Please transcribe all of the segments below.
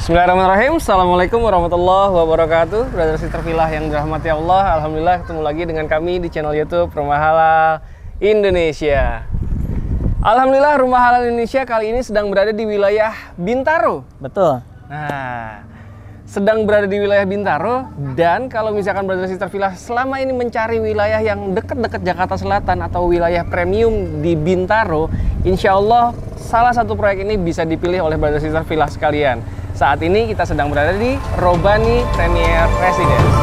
Bismillahirrahmanirrahim. Assalamualaikum warahmatullahi wabarakatuh. Brother Sister Villa yang dirahmati Allah, alhamdulillah ketemu lagi dengan kami di channel YouTube Rumah Halal Indonesia. Alhamdulillah, Rumah Halal Indonesia kali ini sedang berada di wilayah Bintaro. Betul. Nah, sedang berada di wilayah Bintaro, dan kalau misalkan Brother Sister Villa selama ini mencari wilayah yang dekat-dekat Jakarta Selatan atau wilayah premium di Bintaro, insya Allah salah satu proyek ini bisa dipilih oleh Brother Sister Villa sekalian. Saat ini kita sedang berada di Robani Premier Residence.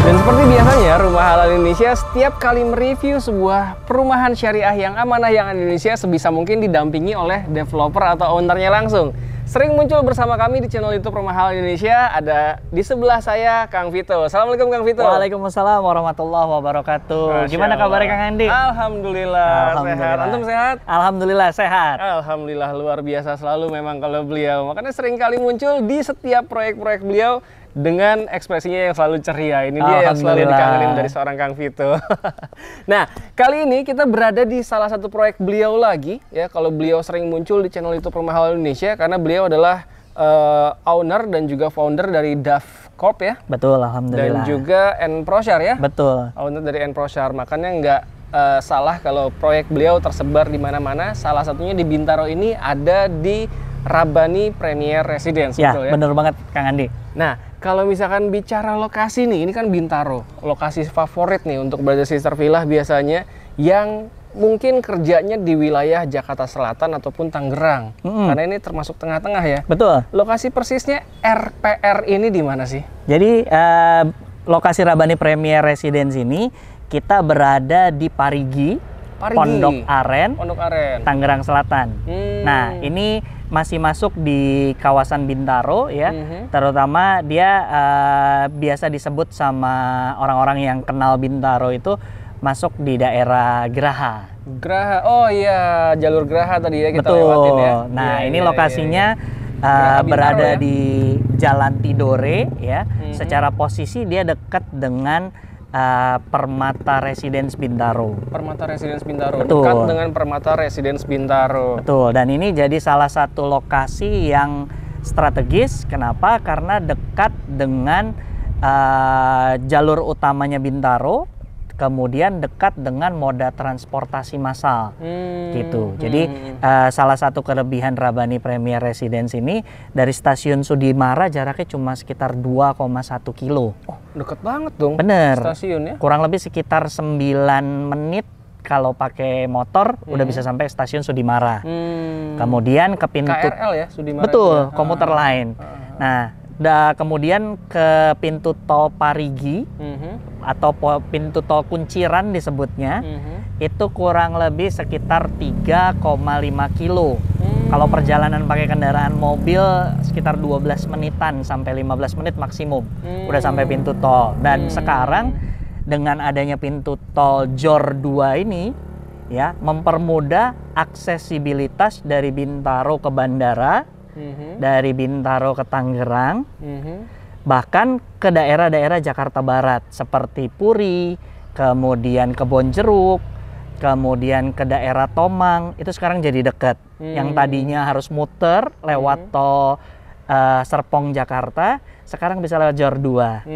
Dan seperti biasanya, Rumah Halal Indonesia setiap kali mereview sebuah perumahan syariah yang amanah yang Indonesia sebisa mungkin didampingi oleh developer atau ownernya langsung. Sering muncul bersama kami di channel YouTube Rumah Halal Indonesia. Ada di sebelah saya Kang Vito. Assalamualaikum Kang Vito. Waalaikumsalam warahmatullahi wabarakatuh. Gimana kabarnya Kang Andi? Alhamdulillah, sehat. Antum sehat? Alhamdulillah sehat. Alhamdulillah, luar biasa selalu memang kalau beliau. Makanya sering kali muncul di setiap proyek-proyek beliau dengan ekspresinya yang selalu ceria. Ini dia yang selalu dikangenin dari seorang Kang Vito. Nah, kali ini kita berada di salah satu proyek beliau lagi ya. Kalau beliau sering muncul di channel YouTube Rumah Halal Indonesia karena beliau adalah owner dan juga founder dari DAF Corp ya. Betul, alhamdulillah. Dan juga Enproshar ya. Betul. Owner dari Enproshar. Makanya nggak salah kalau proyek beliau tersebar di mana-mana. Salah satunya di Bintaro ini ada di Robani Premier Residence. Ya, betul ya? bener banget Kang Andi. Nah, kalau misalkan bicara lokasi nih, ini kan Bintaro, lokasi favorit nih untuk Brother Sister Villa biasanya yang mungkin kerjanya di wilayah Jakarta Selatan ataupun Tangerang. Karena ini termasuk tengah-tengah ya. Betul. Lokasi persisnya RPR ini di mana sih? Jadi lokasi Robani Premier Residence ini kita berada di Parigi. Pondok Aren, Tangerang Selatan. Nah, ini masih masuk di kawasan Bintaro ya. Terutama dia biasa disebut sama orang-orang yang kenal Bintaro itu masuk di daerah Geraha. Geraha, oh iya, jalur Geraha tadi ya kita lewatin ya. Nah, ini lokasinya berada di Jalan Tidore ya. Secara posisi dia dekat dengan Permata Residence Bintaro. Permata Residence Bintaro. Betul. Dekat dengan Permata Residence Bintaro. Betul. Dan ini jadi salah satu lokasi yang strategis. Kenapa? Karena dekat dengan jalur utamanya Bintaro, kemudian dekat dengan moda transportasi massal. Gitu. Jadi salah satu kelebihan Robani Premier Residence ini dari stasiun Sudimara jaraknya cuma sekitar 2,1 kilo. Oh, deket banget dong. Bener. Stasiunnya. Kurang lebih sekitar 9 menit kalau pakai motor udah bisa sampai stasiun Sudimara. Kemudian ke pintu KRL ya, Sudimara. Betul, komuter lain. Nah, kemudian ke pintu tol Parigi atau pintu tol Kunciran disebutnya, itu kurang lebih sekitar 3,5 kilo. Kalau perjalanan pakai kendaraan mobil sekitar 12 menitan sampai 15 menit maksimum udah sampai pintu tol. Dan sekarang dengan adanya pintu tol JOR 2 ini ya mempermudah aksesibilitas dari Bintaro ke bandara, dari Bintaro ke Tangerang, bahkan ke daerah-daerah Jakarta Barat seperti Puri, kemudian Kebonjeruk, kemudian ke daerah Tomang, itu sekarang jadi dekat. Yang tadinya harus muter lewat tol Serpong Jakarta, sekarang bisa lewat JOR 2.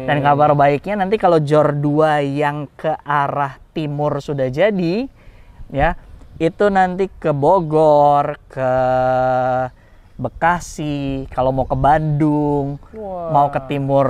Dan kabar baiknya nanti kalau JOR 2 yang ke arah timur sudah jadi, ya itu nanti ke Bogor, ke Bekasi, kalau mau ke Bandung, mau ke timur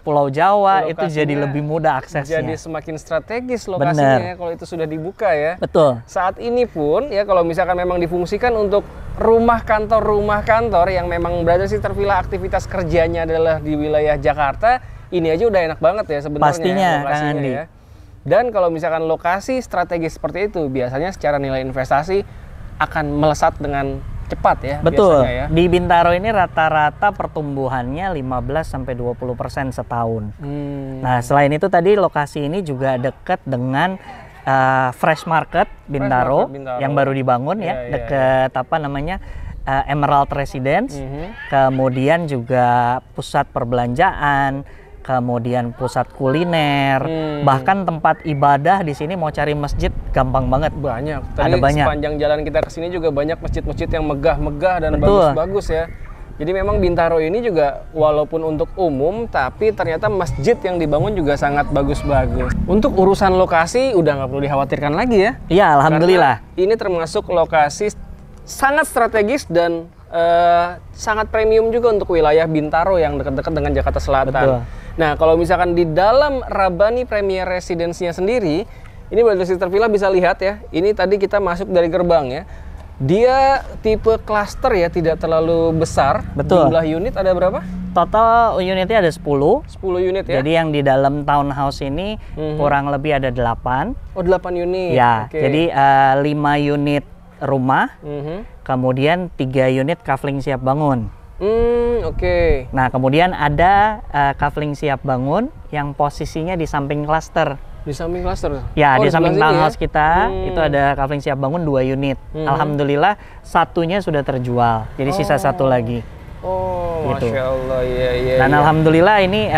Pulau Jawa, itu jadi lebih mudah aksesnya. Jadi semakin strategis lokasinya kalau itu sudah dibuka ya. Betul. Saat ini pun ya kalau misalkan memang difungsikan untuk rumah kantor yang memang Brother Sister Villa aktivitas kerjanya adalah di wilayah Jakarta, ini aja udah enak banget ya sebenarnya. Pastinya, Kang Andi. Ya. Dan kalau misalkan lokasi strategis seperti itu, biasanya secara nilai investasi akan melesat dengan cepat ya. Betul. Ya. Di Bintaro ini rata-rata pertumbuhannya 15-20% setahun. Nah, selain itu tadi lokasi ini juga dekat dengan Fresh Market Bintaro, yang baru dibangun deket apa namanya Emerald Residence. Kemudian juga pusat perbelanjaan, kemudian pusat kuliner, bahkan tempat ibadah. Di sini mau cari masjid gampang banget. Banyak. Tadi banyak. Sepanjang jalan kita ke sini juga banyak masjid-masjid yang megah-megah dan bagus-bagus ya. Jadi memang Bintaro ini juga walaupun untuk umum, tapi ternyata masjid yang dibangun juga sangat bagus-bagus. Untuk urusan lokasi udah nggak perlu dikhawatirkan lagi ya. Iya, alhamdulillah. Karena ini termasuk lokasi sangat strategis dan sangat premium juga untuk wilayah Bintaro yang dekat-dekat dengan Jakarta Selatan. Betul. Nah, kalau misalkan di dalam Rabbani Premier Residence-nya sendiri, ini Brothers Sister Villa bisa lihat ya. Ini tadi kita masuk dari gerbang ya. Dia tipe cluster ya, tidak terlalu besar. Betul. Jumlah unit ada berapa? Total unitnya ada 10. 10 unit ya? Jadi yang di dalam townhouse ini kurang lebih ada 8. Oh, 8 unit. Ya, jadi 5 unit rumah, kemudian 3 unit kafling siap bangun. Oke. Nah, kemudian ada kafling siap bangun yang posisinya di samping cluster. Di samping cluster? Ya, di samping townhouse ya? Kita itu ada kafling siap bangun 2 unit. Alhamdulillah satunya sudah terjual, jadi sisa 1 lagi. Oh, gitu. Masya Allah, iya. Dan alhamdulillah ini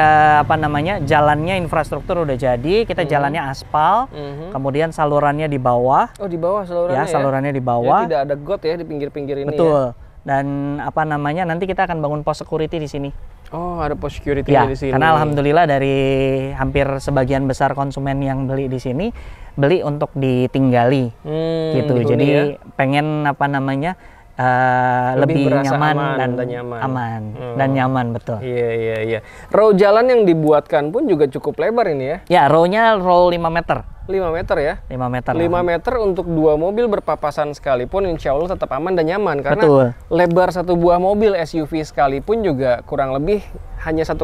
apa namanya, jalannya infrastruktur udah jadi, kita jalannya aspal, kemudian salurannya di bawah. Oh, di bawah salurannya ya? Salurannya di bawah. Ya, tidak ada got ya di pinggir-pinggir ini. Betul. Ya? Dan apa namanya, nanti kita akan bangun pos security di sini. Oh, ada pos security ya, di sini. Karena alhamdulillah dari hampir sebagian besar konsumen yang beli di sini beli untuk ditinggali, gitu. Jadi ya? Pengen apa namanya lebih nyaman dan aman dan nyaman, betul. Iya. Row jalan yang dibuatkan pun juga cukup lebar ini ya? Ya, row-nya row 5 meter. 5 meter ya? 5 meter. 5 meter untuk 2 mobil berpapasan sekalipun insya Allah tetap aman dan nyaman. Karena betul. Lebar satu buah mobil SUV sekalipun juga kurang lebih hanya 1,8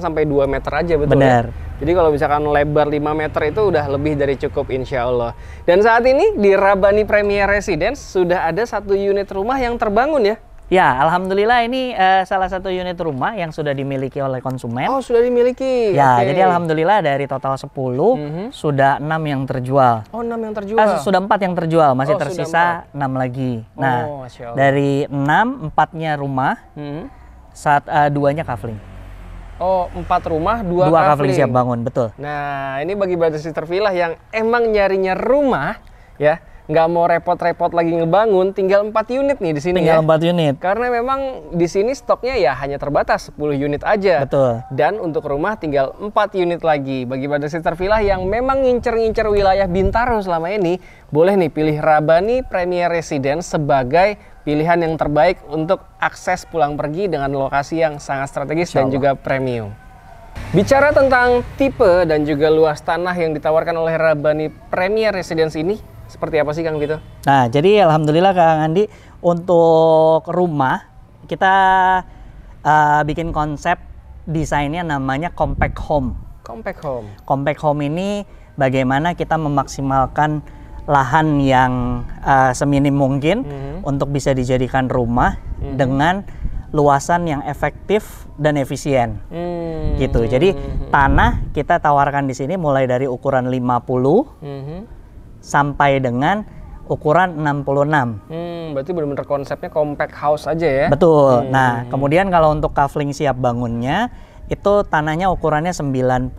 sampai 2 meter aja, betul. Benar. Ya? Jadi kalau misalkan lebar 5 meter itu udah lebih dari cukup insya Allah. Dan saat ini di Rabbani Premier Residence sudah ada 1 unit rumah yang terbangun ya? Ya, alhamdulillah ini salah satu unit rumah yang sudah dimiliki oleh konsumen. Oh, sudah dimiliki. Ya, jadi alhamdulillah dari total 10 sudah 6 yang terjual. Oh, 6 yang terjual. Sudah 4 yang terjual, masih tersisa 6 lagi. Nah, dari 6, 4-nya rumah, saat 2-nya kafling. Oh, 4 rumah, 2 kafling siap bangun, betul. Nah, ini bagi Brothers Sister Villa yang emang nyarinya rumah ya, nggak mau repot-repot lagi ngebangun, tinggal 4 unit nih di sini. Tinggal 4 unit. Karena memang di sini stoknya ya hanya terbatas 10 unit aja. Betul. Dan untuk rumah tinggal 4 unit lagi. Bagi Brothers Sister Villa yang memang ngincer-ngincer wilayah Bintaro selama ini, boleh nih pilih Rabbani Premier Residence sebagai pilihan yang terbaik untuk akses pulang pergi dengan lokasi yang sangat strategis dan juga premium. Bicara tentang tipe dan juga luas tanah yang ditawarkan oleh Rabbani Premier Residence ini, seperti apa sih Kang Vito? Nah, jadi alhamdulillah Kang Andi, untuk rumah kita bikin konsep desainnya namanya compact home. Compact home. Compact home ini bagaimana kita memaksimalkan lahan yang seminim mungkin untuk bisa dijadikan rumah dengan luasan yang efektif dan efisien. Gitu. Jadi tanah kita tawarkan di sini mulai dari ukuran 50 sampai dengan ukuran 66. Berarti benar-benar konsepnya compact house aja ya? Betul. Nah, kemudian kalau untuk kafling siap bangunnya, itu tanahnya ukurannya 98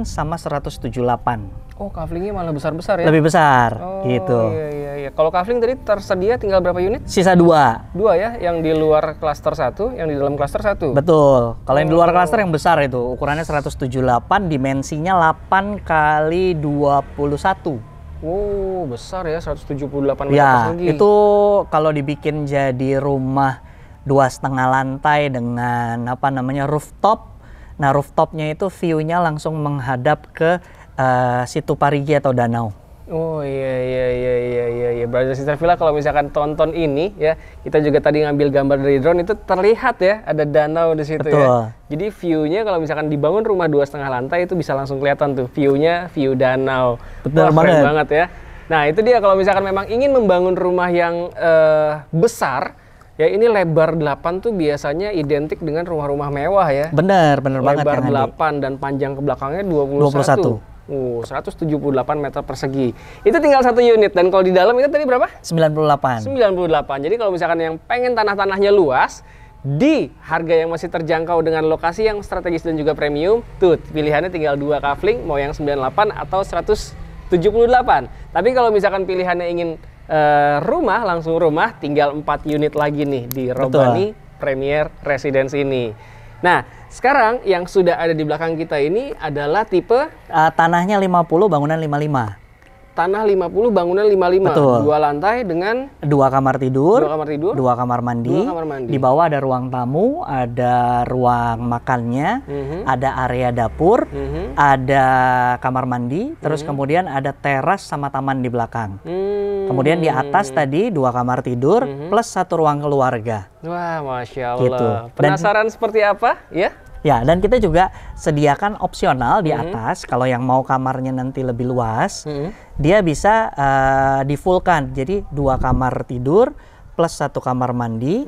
sama 178. Oh, kaflingnya malah besar-besar ya? Lebih besar, gitu. Iya. Kalau kafling tadi tersedia tinggal berapa unit? Sisa 2. 2 ya, yang di luar klaster 1, yang di dalam klaster 1. Betul. Kalau yang di luar klaster yang besar itu, ukurannya 178, dimensinya 8 kali 21. Oh, besar ya, 178 meter ya, persegi. Itu kalau dibikin jadi rumah 2,5 lantai dengan apa namanya rooftop. Nah, rooftopnya itu view-nya langsung menghadap ke Situ Parigi atau danau. Oh iya. Brothers Sister Villa kalau misalkan tonton ini ya, kita juga tadi ngambil gambar dari drone itu terlihat ya ada danau di situ. Betul. Ya. Jadi view-nya kalau misalkan dibangun rumah 2,5 lantai itu bisa langsung kelihatan tuh view-nya, view danau. Betul banget ya. Nah, itu dia kalau misalkan memang ingin membangun rumah yang besar, ya ini lebar 8 tuh biasanya identik dengan rumah-rumah mewah ya. Bener banget. Lebar 8 dan panjang ke belakangnya 21. 178 meter persegi. Itu tinggal 1 unit. Dan kalau di dalam itu tadi berapa? 98. 98. Jadi kalau misalkan yang pengen tanah-tanahnya luas, di harga yang masih terjangkau dengan lokasi yang strategis dan juga premium, tuh pilihannya tinggal 2 kafling, mau yang 98 atau 178. Tapi kalau misalkan pilihannya ingin rumah, langsung rumah, tinggal 4 unit lagi nih di Robani Premier Residence ini. Nah, sekarang yang sudah ada di belakang kita ini adalah tipe tanahnya 50, bangunan 55. Tanah 50, bangunan 55. Betul. 2 lantai dengan 2 kamar tidur, 2 kamar tidur, 2 kamar mandi. 2 kamar mandi. Di bawah ada ruang tamu, ada ruang makannya, ada area dapur, ada kamar mandi, terus kemudian ada teras sama taman di belakang. Kemudian di atas tadi 2 kamar tidur plus 1 ruang keluarga. Wah, Masya Allah. Gitu. Penasaran seperti apa? Ya? Ya, dan kita juga sediakan opsional di atas. Kalau yang mau kamarnya nanti lebih luas, dia bisa di-fullkan. Jadi 2 kamar tidur plus 1 kamar mandi.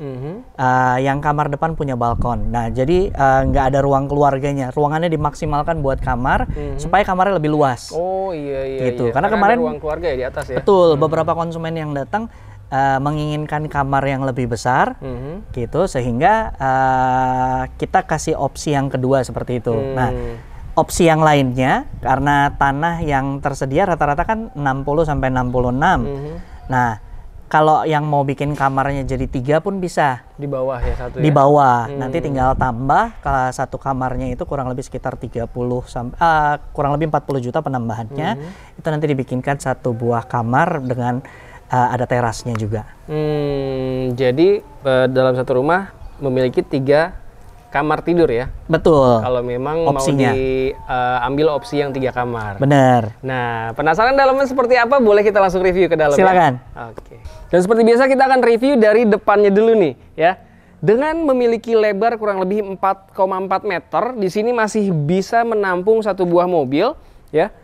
Yang kamar depan punya balkon. Nah, jadi nggak ada ruang keluarganya. Ruangannya dimaksimalkan buat kamar supaya kamarnya lebih luas. Oh iya gitu. iya. Karena ada kemarin ruang keluarga ya di atas ya. Betul, beberapa konsumen yang datang menginginkan kamar yang lebih besar, gitu, sehingga kita kasih opsi yang kedua seperti itu. Nah, opsi yang lainnya karena tanah yang tersedia rata-rata kan 60 sampai 66. Nah, kalau yang mau bikin kamarnya jadi 3 pun bisa. Di bawah ya satu ya? Di bawah. Nanti tinggal tambah, kalau 1 kamarnya itu kurang lebih sekitar 30 sampai kurang lebih 40 juta penambahannya. Itu nanti dibikinkan 1 buah kamar dengan ada terasnya juga. Jadi dalam satu rumah memiliki 3 kamar tidur ya? Betul. Kalau memang opsinya mau diambil opsi yang 3 kamar. Bener. Nah, penasaran dalamnya seperti apa? Boleh kita langsung review ke dalam. Silakan. Ya? Oke. Dan seperti biasa kita akan review dari depannya dulu nih, ya. Dengan memiliki lebar kurang lebih 4,4 meter, di sini masih bisa menampung 1 buah mobil, ya.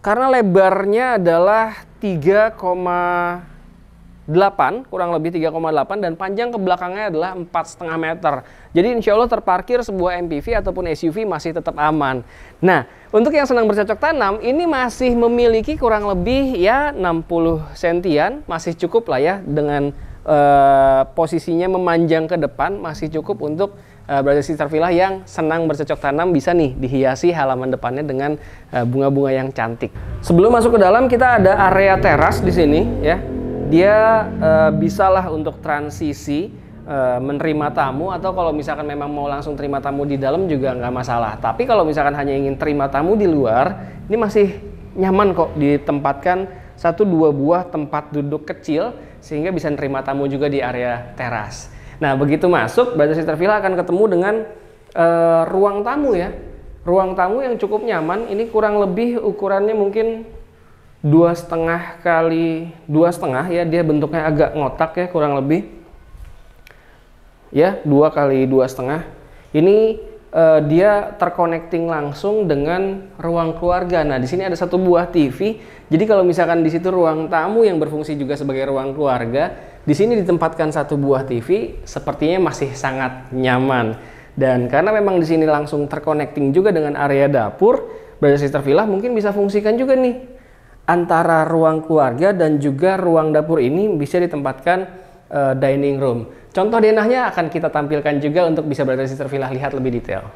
Karena lebarnya adalah 3,8, kurang lebih 3,8, dan panjang ke belakangnya adalah 4,5 meter. Jadi insya Allah terparkir sebuah MPV ataupun SUV masih tetap aman. Nah, untuk yang senang bercocok tanam, ini masih memiliki kurang lebih ya 60 sentian, masih cukup lah ya dengan posisinya memanjang ke depan, masih cukup untuk berada di sekitar villa yang senang bercocok tanam, bisa nih dihiasi halaman depannya dengan bunga-bunga yang cantik. Sebelum masuk ke dalam, kita ada area teras di sini ya. Dia bisalah untuk transisi menerima tamu, atau kalau misalkan memang mau langsung terima tamu di dalam juga nggak masalah. Tapi kalau misalkan hanya ingin terima tamu di luar, ini masih nyaman kok ditempatkan 1-2 buah tempat duduk kecil sehingga bisa menerima tamu juga di area teras. Nah, begitu masuk, Brother Sister Villa akan ketemu dengan ruang tamu ya. Ruang tamu yang cukup nyaman. Ini kurang lebih ukurannya mungkin 2,5 kali 2,5 ya, dia bentuknya agak ngotak ya, kurang lebih ya 2 kali 2,5. Ini dia terconnecting langsung dengan ruang keluarga. Nah, di sini ada 1 buah TV. Jadi kalau misalkan di situ ruang tamu yang berfungsi juga sebagai ruang keluarga, di sini ditempatkan 1 buah TV, sepertinya masih sangat nyaman. Dan karena memang di sini langsung terconnecting juga dengan area dapur, Brother Sister Villa mungkin bisa fungsikan juga nih antara ruang keluarga dan juga ruang dapur ini bisa ditempatkan dining room. Contoh denahnya akan kita tampilkan juga untuk bisa Brother Sister Villa lihat lebih detail.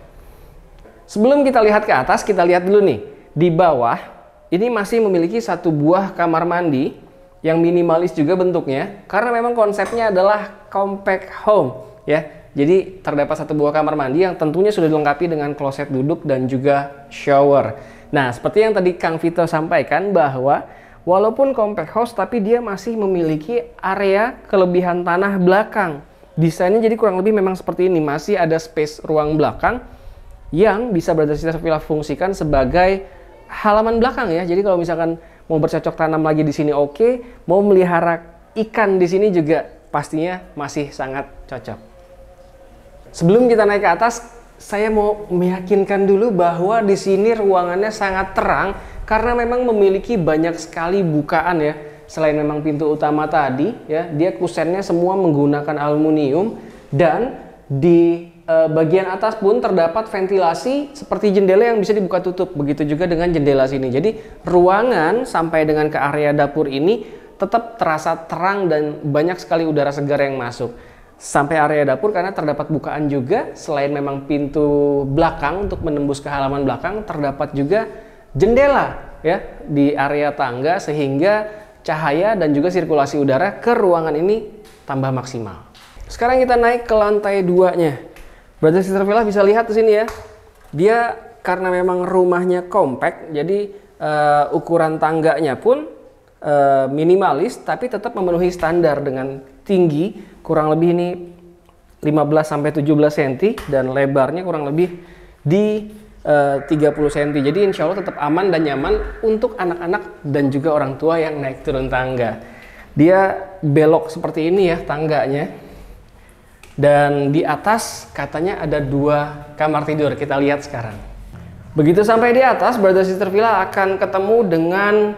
Sebelum kita lihat ke atas, kita lihat dulu nih. Di bawah, ini masih memiliki 1 buah kamar mandi yang minimalis juga bentuknya. Karena memang konsepnya adalah compact home ya. Jadi terdapat 1 buah kamar mandi yang tentunya sudah dilengkapi dengan kloset duduk dan juga shower. Nah, seperti yang tadi Kang Vito sampaikan bahwa walaupun compact house, tapi dia masih memiliki area kelebihan tanah belakang. Desainnya jadi kurang lebih memang seperti ini. Masih ada space ruang belakang yang bisa Brother Sister Villa fungsikan sebagai halaman belakang ya. Jadi kalau misalkan mau bercocok tanam lagi di sini oke, mau melihara ikan di sini juga pastinya masih sangat cocok. Sebelum kita naik ke atas, saya mau meyakinkan dulu bahwa di sini ruangannya sangat terang karena memang memiliki banyak sekali bukaan ya. Selain memang pintu utama tadi ya, dia kusennya semua menggunakan aluminium, dan di bagian atas pun terdapat ventilasi seperti jendela yang bisa dibuka tutup. Begitu juga dengan jendela sini. Jadi ruangan sampai dengan ke area dapur ini tetap terasa terang dan banyak sekali udara segar yang masuk. Sampai area dapur karena terdapat bukaan juga. Selain memang pintu belakang untuk menembus ke halaman belakang, terdapat juga jendela ya di area tangga sehingga cahaya dan juga sirkulasi udara ke ruangan ini tambah maksimal. Sekarang kita naik ke lantai 2-nya. Brother Sister Villa bisa lihat di sini ya. Dia karena memang rumahnya compact, jadi ukuran tangganya pun minimalis tapi tetap memenuhi standar dengan tinggi kurang lebih ini 15 sampai 17 cm dan lebarnya kurang lebih di 30 cm. Jadi insya Allah tetap aman dan nyaman untuk anak-anak dan juga orang tua yang naik turun tangga. Dia belok seperti ini ya tangganya. Dan di atas katanya ada 2 kamar tidur, kita lihat sekarang. Begitu sampai di atas, Brother Sister Villa akan ketemu dengan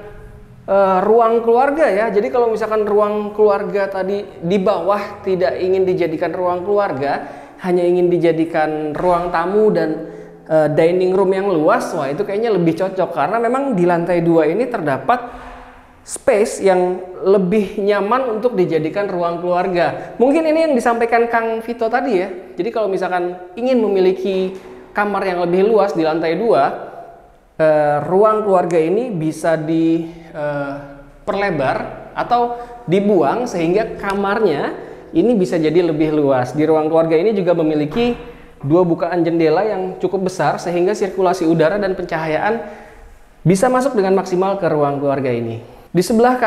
ruang keluarga ya. Jadi kalau misalkan ruang keluarga tadi di bawah tidak ingin dijadikan ruang keluarga, hanya ingin dijadikan ruang tamu dan dining room yang luas, wah itu kayaknya lebih cocok. Karena memang di lantai 2 ini terdapat space yang lebih nyaman untuk dijadikan ruang keluarga. Mungkin ini yang disampaikan Kang Vito tadi ya. Jadi kalau misalkan ingin memiliki kamar yang lebih luas di lantai 2, ruang keluarga ini bisa diperlebar atau dibuang sehingga kamarnya ini bisa jadi lebih luas. Di ruang keluarga ini juga memiliki 2 bukaan jendela yang cukup besar sehingga sirkulasi udara dan pencahayaan bisa masuk dengan maksimal ke ruang keluarga ini. Di sebelah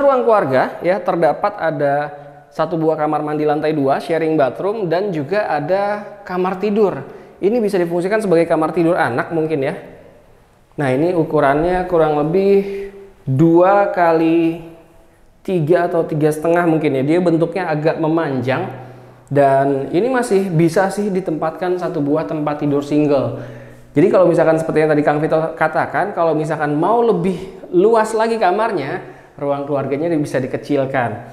ruang keluarga ya terdapat ada 1 buah kamar mandi lantai 2, sharing bathroom, dan juga ada kamar tidur. Ini bisa difungsikan sebagai kamar tidur anak mungkin ya. Nah ini ukurannya kurang lebih 2 kali 3 atau 3,5 mungkin ya. Dia bentuknya agak memanjang dan ini masih bisa sih ditempatkan 1 buah tempat tidur single. Jadi kalau misalkan seperti yang tadi Kang Vito katakan, kalau misalkan mau lebih luas lagi kamarnya, ruang keluarganya bisa dikecilkan.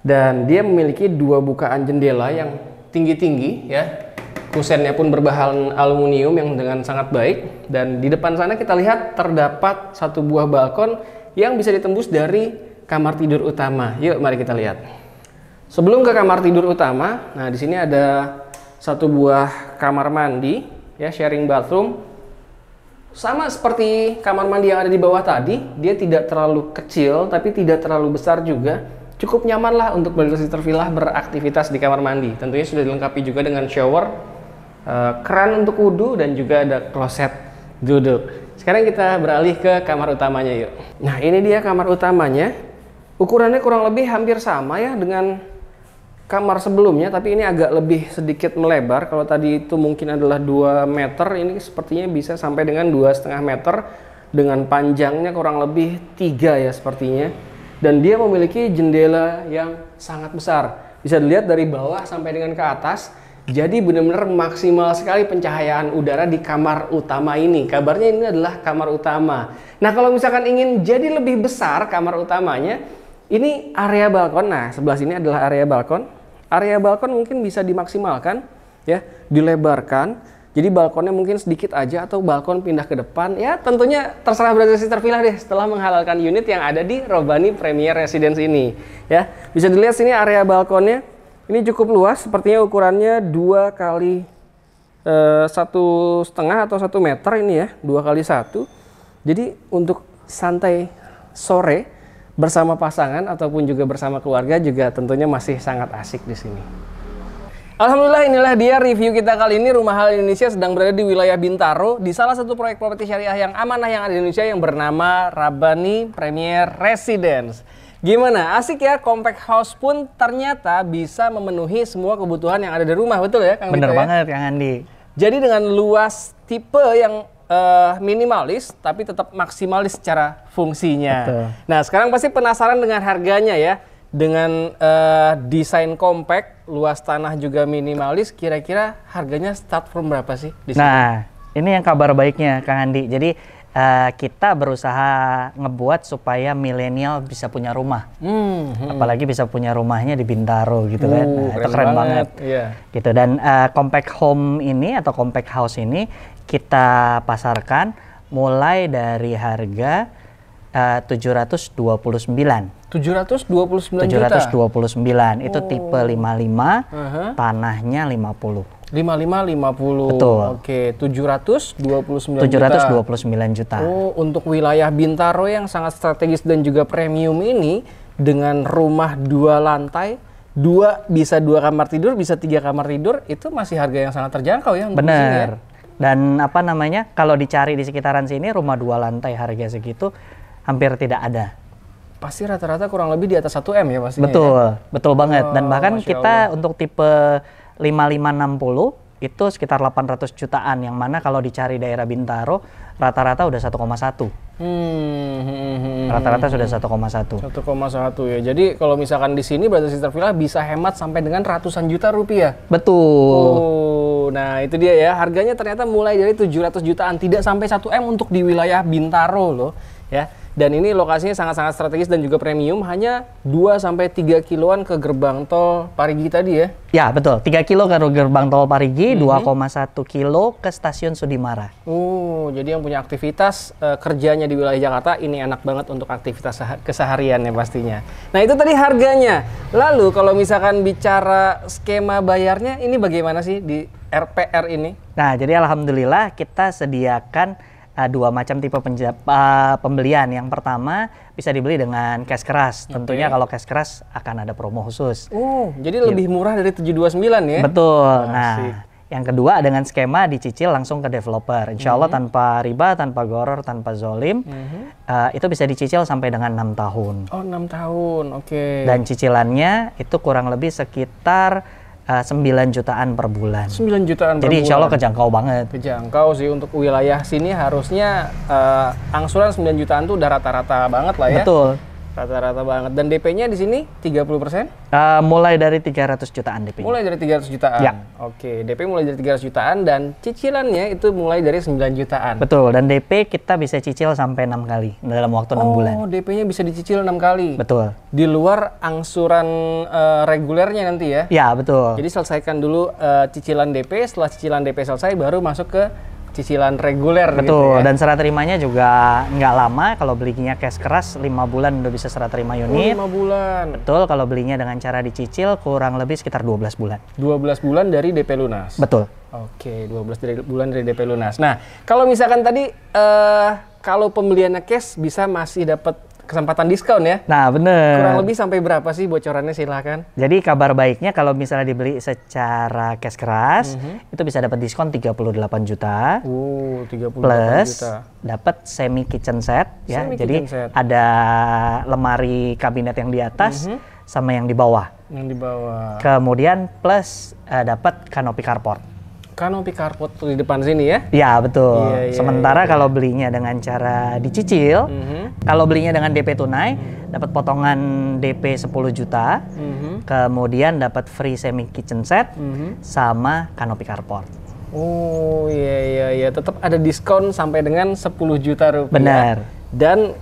Dan dia memiliki 2 bukaan jendela yang tinggi-tinggi ya. Kusennya pun berbahan aluminium yang dengan sangat baik. Dan di depan sana kita lihat terdapat 1 buah balkon yang bisa ditembus dari kamar tidur utama. Yuk mari kita lihat. Sebelum ke kamar tidur utama, nah di sini ada 1 buah kamar mandi ya, sharing bathroom. Sama seperti kamar mandi yang ada di bawah tadi, dia tidak terlalu kecil tapi tidak terlalu besar juga. Cukup nyaman lah untuk Brother Sister Villa beraktivitas di kamar mandi. Tentunya sudah dilengkapi juga dengan shower, keran untuk wudhu, dan juga ada kloset duduk. Sekarang kita beralih ke kamar utamanya yuk. Nah ini dia kamar utamanya. Ukurannya kurang lebih hampir sama ya dengan kamar sebelumnya, tapi ini agak lebih sedikit melebar. Kalau tadi itu mungkin adalah 2 meter, ini sepertinya bisa sampai dengan 2,5 meter dengan panjangnya kurang lebih 3 ya sepertinya. Dan dia memiliki jendela yang sangat besar. Bisa dilihat dari bawah sampai dengan ke atas. Jadi benar-benar maksimal sekali pencahayaan udara di kamar utama ini. Kabarnya ini adalah kamar utama. Nah kalau misalkan ingin jadi lebih besar kamar utamanya, ini area balkon. Nah sebelah sini adalah area balkon. Area balkon mungkin bisa dimaksimalkan ya, dilebarkan. Jadi balkonnya mungkin sedikit aja atau balkon pindah ke depan. Ya tentunya terserah Brother Sister Villa deh setelah menghalalkan unit yang ada di Robani Premier Residence ini. Ya bisa dilihat sini area balkonnya. Ini cukup luas, sepertinya ukurannya 2 kali 1,5 atau 1 meter ini ya, 2 kali 1. Jadi untuk santai sore bersama pasangan ataupun juga bersama keluarga juga tentunya masih sangat asik di sini. Alhamdulillah, inilah dia review kita kali ini. Rumah Halal Indonesia sedang berada di wilayah Bintaro di salah satu proyek properti syariah yang amanah yang ada di Indonesia yang bernama Rabani Premier Residence. Gimana? Asik ya, compact house pun ternyata bisa memenuhi semua kebutuhan yang ada di rumah, betul ya Kang Vito? Bener banget Kang Andi. Jadi dengan luas tipe yang minimalis tapi tetap maksimalis secara fungsinya. Betul. Nah sekarang pasti penasaran dengan harganya ya. Dengan desain compact, luas tanah juga minimalis, kira-kira harganya start from berapa sih di sini? Nah ini yang kabar baiknya Kang Andi. Jadi kita berusaha ngebuat supaya milenial bisa punya rumah. Apalagi bisa punya rumahnya di Bintaro gitu kan. Nah, itu keren banget. Yeah. Gitu. Dan compact home ini atau compact house ini kita pasarkan mulai dari harga 729 juta. Itu tipe 55, tanahnya 50. 55. Betul. Oke, 729 juta. Oh, untuk wilayah Bintaro yang sangat strategis dan juga premium ini dengan rumah 2 lantai, bisa 2 kamar tidur, bisa 3 kamar tidur, itu masih harga yang sangat terjangkau ya untuk di sini ya. Dan apa namanya, kalau dicari di sekitaran sini rumah 2 lantai harga segitu hampir tidak ada. Pasti rata-rata kurang lebih di atas 1 M ya pastinya. Betul, betul banget. Dan bahkan kita untuk tipe 5560 itu sekitar 800 jutaan, yang mana kalau dicari daerah Bintaro rata-rata udah 1,1. Rata-rata sudah 1,1. 1,1 ya. Jadi kalau misalkan di sini berarti Sister Villa bisa hemat sampai dengan ratusan juta rupiah. Betul. Oh, nah itu dia ya. Harganya ternyata mulai dari 700 jutaan, tidak sampai 1 M untuk di wilayah Bintaro loh, ya. Dan ini lokasinya sangat-sangat strategis dan juga premium, hanya 2-3 kiloan ke gerbang tol Parigi tadi ya? Ya betul, 3 kilo ke gerbang tol Parigi, 2,1 kilo ke stasiun Sudimara. Oh, jadi yang punya aktivitas kerjanya di wilayah Jakarta, ini enak banget untuk aktivitas kesehariannya pastinya. Nah itu tadi harganya. Lalu kalau misalkan bicara skema bayarnya, ini bagaimana sih di RPR ini? Nah jadi alhamdulillah kita sediakan 2 macam tipe pembelian. Yang pertama bisa dibeli dengan cash keras. Tentunya kalau cash keras akan ada promo khusus. Oh, jadi lebih murah dari 729 ya? Betul. Nah, yang kedua dengan skema dicicil langsung ke developer. Insya Allah tanpa riba, tanpa goror, tanpa zolim. Itu bisa dicicil sampai dengan 6 tahun. Oh, 6 tahun. Oke. Dan cicilannya itu kurang lebih sekitar 9 jutaan per bulan. 9 jutaan per bulan. Jadi insya Allah kejangkau banget. Kejangkau sih untuk wilayah sini, harusnya angsuran 9 jutaan tuh udah rata-rata banget lah ya. Betul. Rata-rata banget. Dan DP-nya di sini 30%? Mulai dari 300 jutaan DP. Mulai dari 300 jutaan? Ya. Oke, DP mulai dari 300 jutaan dan cicilannya itu mulai dari 9 jutaan? Betul, dan DP kita bisa cicil sampai 6 kali dalam waktu 6 bulan. Oh, DP-nya bisa dicicil 6 kali? Betul. Di luar angsuran regulernya nanti ya? Ya, betul. Jadi selesaikan dulu cicilan DP, setelah cicilan DP selesai baru masuk ke cicilan reguler. Betul, gitu ya? Dan serah terimanya juga nggak lama. Kalau belinya cash keras 5 bulan udah bisa serah terima unit. 5 bulan. Betul, kalau belinya dengan cara dicicil kurang lebih sekitar 12 bulan. 12 bulan dari DP lunas? Betul. Oke, 12 bulan dari DP lunas. Nah, kalau misalkan tadi kalau pembeliannya cash bisa masih dapat kesempatan diskon ya? Nah, bener. Kurang lebih sampai berapa sih bocorannya, silahkan? Jadi kabar baiknya kalau misalnya dibeli secara cash keras, itu bisa dapat diskon 38 juta. 38 plus juta. Dapat semi kitchen set ya. Jadi set. ada lemari kabinet yang di atas sama yang di bawah. Yang di bawah. Kemudian plus dapat kanopi carport. Kanopi carport di depan sini ya? Ya betul. Iya, Sementara kalau belinya dengan cara dicicil, kalau belinya dengan DP tunai, dapat potongan DP 10 juta, kemudian dapat free semi kitchen set, sama kanopi carport. Oh iya, tetap ada diskon sampai dengan 10 juta rupiah. Benar. Dan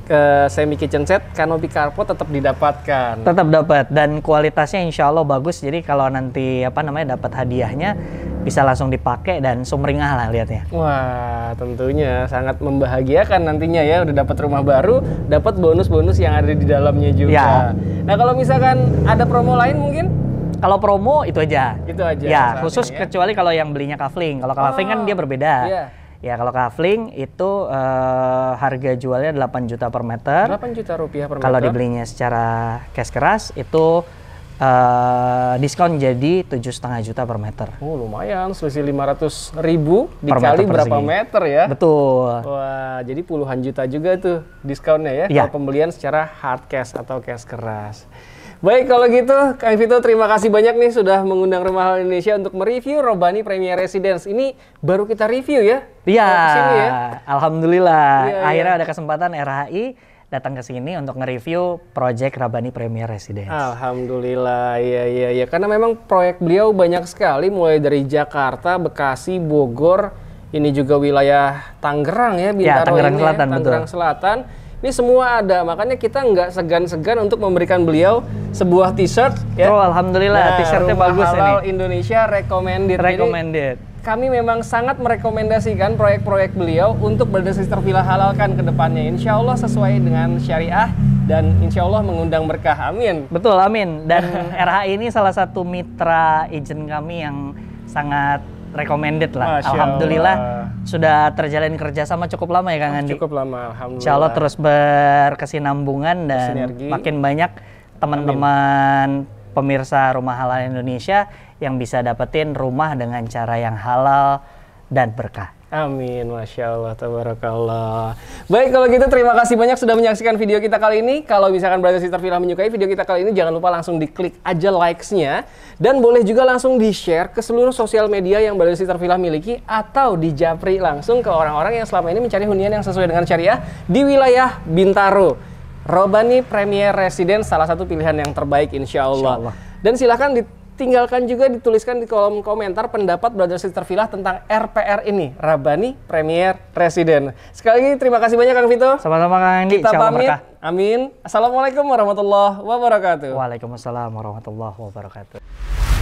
semi kitchen set, kanopi carport tetap didapatkan. Tetap dapat, dan kualitasnya insya Allah bagus. Jadi kalau nanti dapat hadiahnya bisa langsung dipakai dan sumringah lah lihatnya. Wah, tentunya sangat membahagiakan nantinya ya, udah dapat rumah baru, dapat bonus-bonus yang ada di dalamnya juga. Ya. Nah, kalau misalkan ada promo lain mungkin? Kalau promo itu aja. Itu aja. Ya, khusus ya? Kecuali kalau yang belinya kafling. Kalau kafling kan dia berbeda. Yeah. Ya, kalau kafling itu harga jualnya 8 juta per meter. 8 juta rupiah per meter. Kalau dibelinya secara cash keras itu diskon jadi 7,5 juta per meter. Oh, lumayan, selisih 500.000 dikali berapa meter ya? Betul. Wah, jadi puluhan juta juga tuh diskonnya ya, kalau pembelian secara hard cash atau cash keras. Baik, kalau gitu Kang Vito terima kasih banyak nih sudah mengundang Rumah Halal Indonesia untuk mereview Robani Premier Residence. Ini baru kita review ya? Iya, ya? Alhamdulillah. Akhirnya ada kesempatan RHI datang ke sini untuk nge-review proyek Robani Premier Residence. Alhamdulillah, iya. Karena memang proyek beliau banyak sekali, mulai dari Jakarta, Bekasi, Bogor, Ini juga wilayah Tangerang ya, Bintaro Tangerang ini Selatan, ya, Tangerang Selatan. Ini semua ada, makanya kita nggak segan-segan untuk memberikan beliau sebuah t-shirt ya. Oh, alhamdulillah, t-shirtnya bagus ini. Halal Indonesia recommended. Recommended. Jadi, kami memang sangat merekomendasikan proyek-proyek beliau untuk Brother Sister Villa halalkan ke depannya. Insya Allah sesuai dengan syariah dan insya Allah mengundang berkah. Amin. Betul, amin. Dan RH ini salah satu mitra agent kami yang sangat recommended lah. Masya Alhamdulillah Allah. sudah terjalin kerjasama cukup lama ya Kang Andi. Cukup lama, alhamdulillah. Insya Allah terus berkesinambungan dan Sinergi. makin banyak teman-teman pemirsa Rumah Halal Indonesia yang bisa dapetin rumah dengan cara yang halal dan berkah. Amin, Masya Allah, Tabarakallah. Baik, kalau gitu terima kasih banyak sudah menyaksikan video kita kali ini. Kalau misalkan Brother Sister Villa menyukai video kita kali ini, jangan lupa langsung diklik aja likes-nya. Dan boleh juga langsung di-share ke seluruh sosial media yang Brother Sister Villa miliki. Atau dijapri langsung ke orang-orang yang selama ini mencari hunian yang sesuai dengan syariah di wilayah Bintaro. Robani Premier Residence, salah satu pilihan yang terbaik insya Allah. Dan silahkan tinggalkan juga, dituliskan di kolom komentar pendapat Brother Sister Villa tentang RPR ini, Rabani Premier Residence. Sekali lagi terima kasih banyak Kang Vito. Sama-sama Kang Andi. Kita pamit. Amin. Assalamualaikum warahmatullahi wabarakatuh. Waalaikumsalam warahmatullahi wabarakatuh.